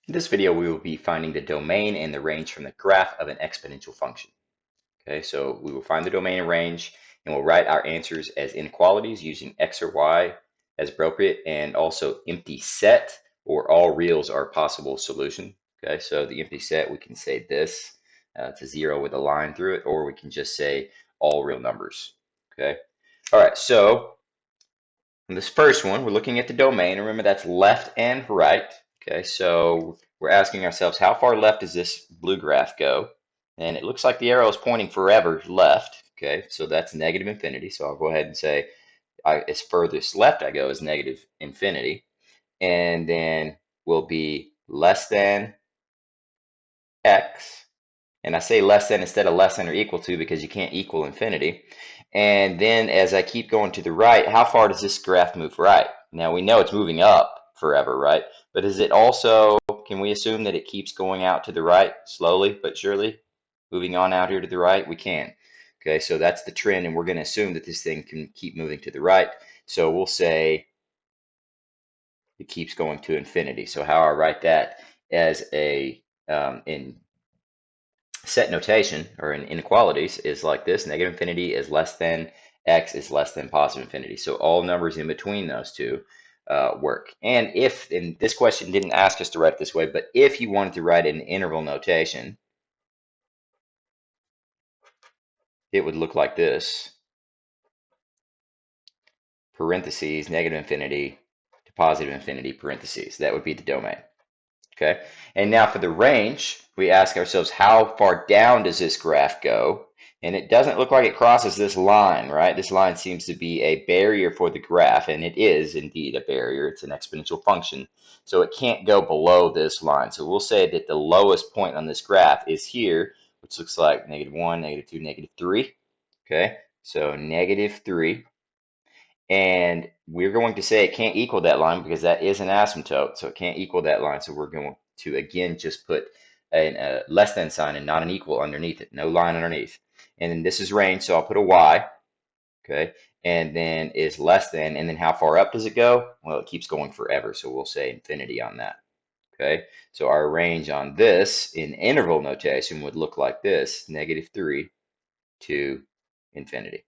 In this video, we will be finding the domain and the range from the graph of an exponential function. Okay, so we will find the domain and range, and we'll write our answers as inequalities using x or y as appropriate, and also empty set, or all reals are a possible solution. Okay, so the empty set, we can say this to 0 with a line through it, or we can just say all real numbers. Okay, all right, so in this first one, we're looking at the domain. Remember, that's left and right. Okay, so we're asking ourselves, how far left does this blue graph go? And it looks like the arrow is pointing forever left. Okay, so that's negative infinity. So I'll go ahead and say as furthest left I go is negative infinity. And then will be less than x. And I say less than instead of less than or equal to because you can't equal infinity. And then as I keep going to the right, how far does this graph move right? Now we know it's moving up forever, right? But is it also, can we assume that it keeps going out to the right slowly but surely? Moving on out here to the right? We can. Okay, so that's the trend, and we're going to assume that this thing can keep moving to the right. So we'll say it keeps going to infinity. So how I write that as a, in set notation, or in inequalities, is like this: negative infinity is less than x is less than positive infinity. So all numbers in between those two work. And if, and this question didn't ask us to write it this way, but if you wanted to write it in interval notation, it would look like this: parentheses, negative infinity to positive infinity, parentheses. That would be the domain. Okay, and now for the range, we ask ourselves, how far down does this graph go? And it doesn't look like it crosses this line, right? This line seems to be a barrier for the graph, and it is indeed a barrier. It's an exponential function, so it can't go below this line. So we'll say that the lowest point on this graph is here, which looks like -1, -2, -3. Okay, so -3. And we're going to say it can't equal that line because that is an asymptote, so it can't equal that line. So we're going to, again, just put a less than sign and not an equal underneath it, no line underneath. And then this is range, so I'll put a y, okay? And then is less than, and then how far up does it go? Well, it keeps going forever, so we'll say infinity on that, okay? So our range on this in interval notation would look like this: -3 to infinity.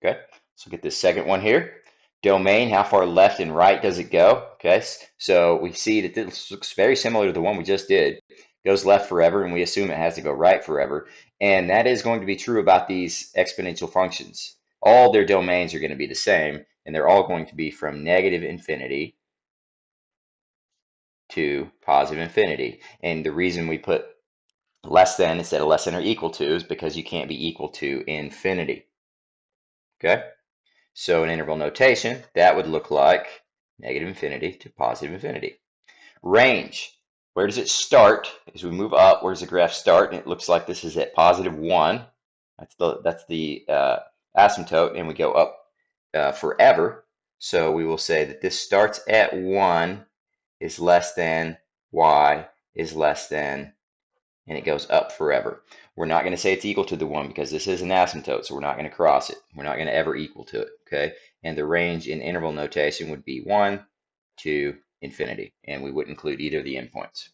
Okay, so get this second one here. Domain, how far left and right does it go? Okay, so we see that this looks very similar to the one we just did. It goes left forever, and we assume it has to go right forever. And that is going to be true about these exponential functions. All their domains are going to be the same, and they're all going to be from negative infinity to positive infinity. And the reason we put less than instead of less than or equal to is because you can't be equal to infinity. Okay? So in interval notation, that would look like negative infinity to positive infinity. Range, where does it start? As we move up, where does the graph start? And it looks like this is at +1. That's the asymptote, and we go up forever. So we will say that this starts at 1, is less than, y is less than, and it goes up forever. We're not going to say it's equal to the 1 because this is an asymptote, so we're not going to cross it. We're not going to ever equal to it, okay? And the range in interval notation would be 1 to infinity, and we wouldn't include either of the endpoints.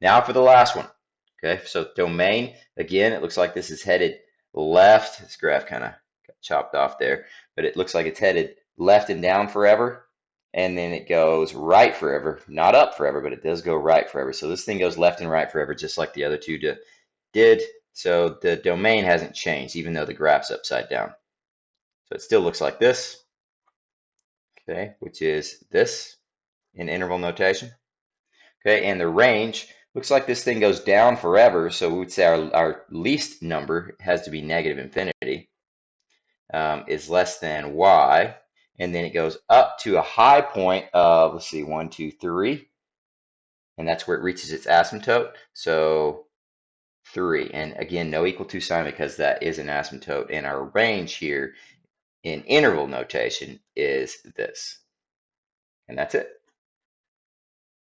Now for the last one, okay? So domain, again, it looks like this is headed left. This graph kind of got chopped off there, but it looks like it's headed left and down forever. And then it goes right forever, not up forever, but it does go right forever. So this thing goes left and right forever, just like the other two did. So the domain hasn't changed, even though the graph's upside down. So it still looks like this, okay, which is this in interval notation. Okay, and the range looks like this thing goes down forever. So we would say our least number has to be negative infinity, is less than y. And then it goes up to a high point of, let's see, 1, 2, 3. And that's where it reaches its asymptote. So 3. And again, no equal to sign because that is an asymptote. And our range here in interval notation is this. And that's it.